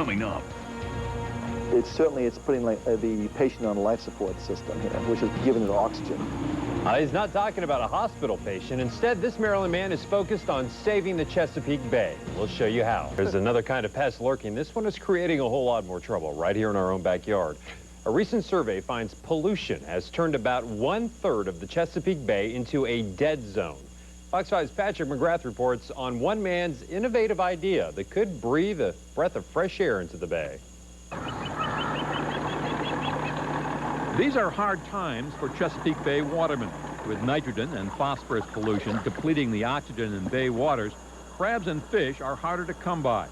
coming up. It's putting the patient on a life support system here, which is giving it oxygen. He's not talking about a hospital patient. Instead, this Maryland man is focused on saving the Chesapeake Bay. We'll show you how. There's another kind of pest lurking. This one is creating a whole lot more trouble right here in our own backyard. A recent survey finds pollution has turned about 1/3 of the Chesapeake Bay into a dead zone. Fox 5's Patrick McGrath reports on one man's innovative idea that could breathe a breath of fresh air into the bay. These are hard times for Chesapeake Bay watermen. With nitrogen and phosphorus pollution depleting the oxygen in bay waters, crabs and fish are harder to come by.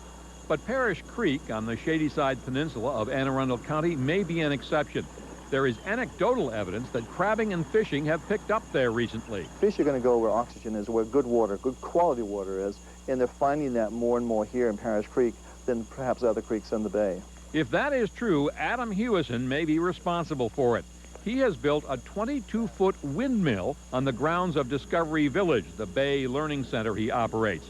But Parish Creek on the Shadyside Peninsula of Anne Arundel County may be an exception. There is anecdotal evidence that crabbing and fishing have picked up there recently. Fish are going to go where oxygen is, where good water, good quality water is, and they're finding that more and more here in Parish Creek than perhaps other creeks in the bay. If that is true, Adam Hewison may be responsible for it. He has built a 22-foot windmill on the grounds of Discovery Village, the Bay Learning Center he operates.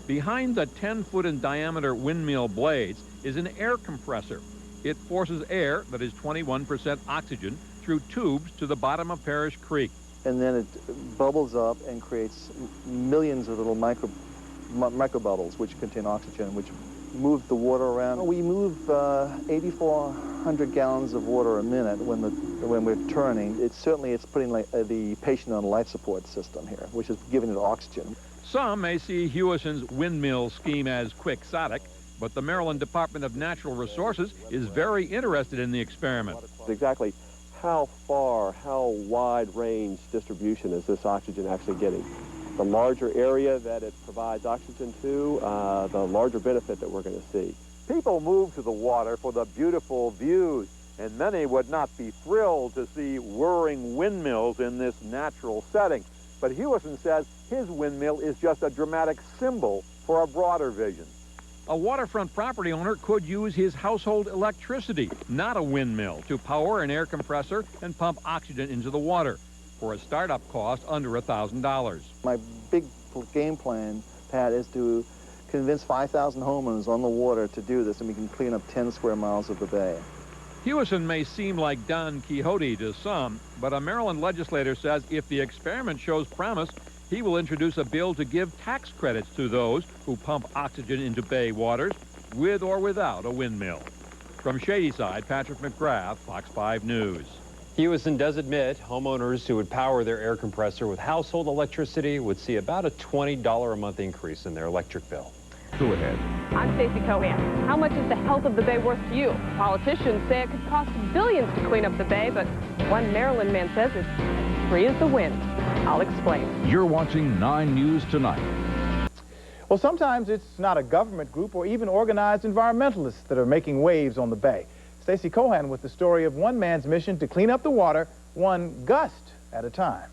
Behind the 10-foot in diameter windmill blades is an air compressor. It forces air that is 21% oxygen through tubes to the bottom of Parish Creek. And then it bubbles up and creates millions of little micro bubbles which contain oxygen, which move the water around. We move 8,400 gallons of water a minute when we're turning. It's putting the patient on a life support system here, which is giving it oxygen. Some may see Hewison's windmill scheme as quixotic, but the Maryland Department of Natural Resources is very interested in the experiment. Exactly how wide range distribution is this oxygen actually getting? The larger area that it provides oxygen to, the larger benefit that we're going to see. People move to the water for the beautiful views, and many would not be thrilled to see whirring windmills in this natural setting. But Hewison says his windmill is just a dramatic symbol for a broader vision. A waterfront property owner could use his household electricity, not a windmill, to power an air compressor and pump oxygen into the water for a startup cost under $1,000. My big game plan, Pat, is to convince 5,000 homeowners on the water to do this, and we can clean up 10 square miles of the bay. Hewison may seem like Don Quixote to some, but a Maryland legislator says if the experiment shows promise, he will introduce a bill to give tax credits to those who pump oxygen into bay waters with or without a windmill. From Shadyside, Patrick McGrath, Fox 5 News. Hewison does admit homeowners who would power their air compressor with household electricity would see about a $20 a month increase in their electric bill. Go ahead. I'm Stacey Cohan. How much is the health of the bay worth to you? Politicians say it could cost billions to clean up the bay, but one Maryland man says it's as free as the wind. I'll explain. You're watching 9 News Tonight. Well, sometimes it's not a government group or even organized environmentalists that are making waves on the bay. Stacey Cohan with the story of one man's mission to clean up the water, one gust at a time.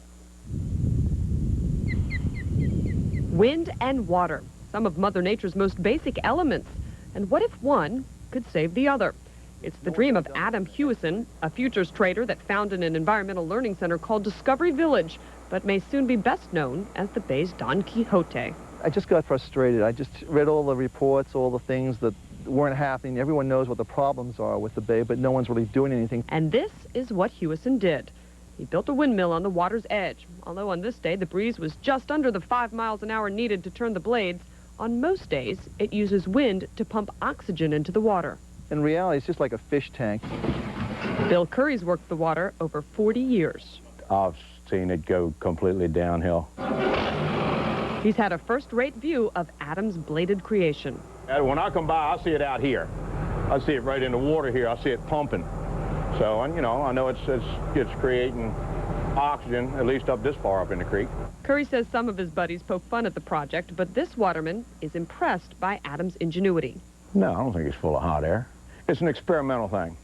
Wind and water, some of Mother Nature's most basic elements. And what if one could save the other? It's the dream of Adam Hewison, a futures trader that founded an environmental learning center called Discovery Village, but may soon be best known as the bay's Don Quixote. I just got frustrated. I just read all the reports, all the things that weren't happening. Everyone knows what the problems are with the bay, but no one's really doing anything. And this is what Hewison did. He built a windmill on the water's edge. Although on this day the breeze was just under the 5 miles an hour needed to turn the blades, on most days it uses wind to pump oxygen into the water. In reality, it's just like a fish tank. Bill Curry's worked the water over 40 years. I've seen it go completely downhill. He's had a first-rate view of Adam's bladed creation. When I come by, I see it out here. I see it right in the water here. I see it pumping. So, and you know, I know it's creating oxygen, at least up this far up in the creek. Curry says some of his buddies poke fun at the project, but this waterman is impressed by Adam's ingenuity. No, I don't think it's full of hot air. It's an experimental thing,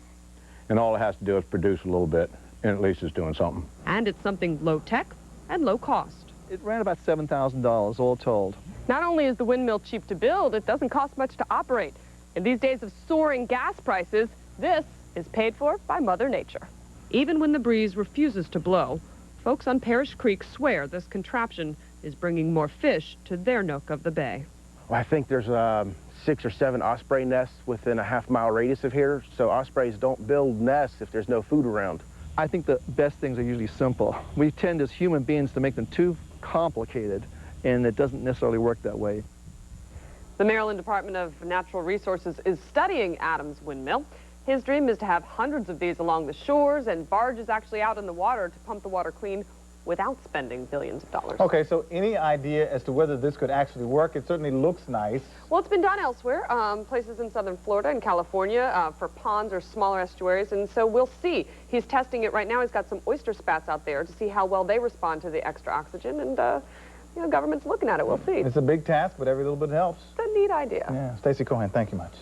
and all it has to do is produce a little bit, and at least it's doing something. And it's something low-tech and low-cost. It ran about $7,000 all told. Not only is the windmill cheap to build, it doesn't cost much to operate. In these days of soaring gas prices, this is paid for by Mother Nature. Even when the breeze refuses to blow, folks on Parish Creek swear this contraption is bringing more fish to their nook of the bay. Well, I think there's 6 or 7 osprey nests within a half-mile radius of here, so ospreys don't build nests if there's no food around. I think the best things are usually simple. We tend as human beings to make them too complicated, and it doesn't necessarily work that way. The Maryland Department of Natural Resources is studying Adam's windmill. His dream is to have hundreds of these along the shores and barges actually out in the water to pump the water clean without spending billions of dollars. Okay, so any idea as to whether this could actually work? It certainly looks nice. Well, it's been done elsewhere, places in southern Florida and California for ponds or smaller estuaries, and so we'll see. He's testing it right now. He's got some oyster spats out there to see how well they respond to the extra oxygen, and you know, government's looking at it. We'll see. It's a big task, but every little bit helps. It's a neat idea. Yeah, Stacey Cohen, thank you much.